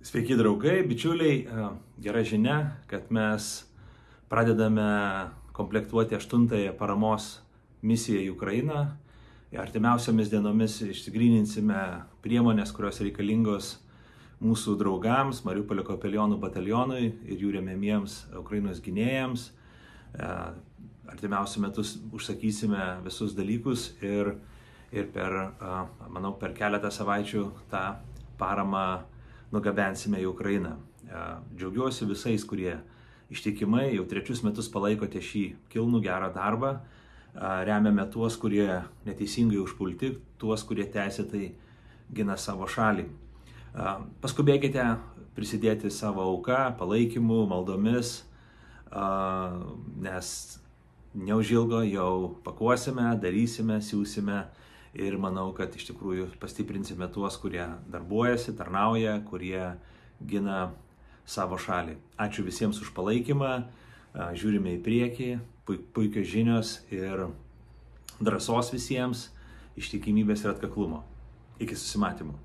Sveiki draugai, bičiuliai, gera žinia, kad mes pradedame komplektuoti 8-ąją paramos misiją į Ukrainą. Artimiausiomis dienomis išsigryninsime priemonės, kurios reikalingos mūsų draugams, Mariupolio kapelionų batalionui ir jų remiamiems Ukrainos gynėjams. Artimiausiu metus užsakysime visus dalykus ir per keletą savaičių tą paramą nugabensime į Ukrainą. Džiaugiuosi visais, kurie ištikimai jau 3 metus palaikote šį kilnų gerą darbą. Remiame tuos, kurie neteisingai užpulti, tuos, kurie teisėtai gina savo šalį. Paskubėkite prisidėti savo auką, palaikymu, maldomis, nes neužilgo jau pakuosime, darysime, siūsime. Ir manau, kad iš tikrųjų pastiprinsime tuos, kurie darbuojasi, tarnauja, kurie gina savo šalį. Ačiū visiems už palaikymą, žiūrime į priekį, puikios žinios ir drąsos visiems, ištikimybės ir atkaklumo. Iki susimatymų.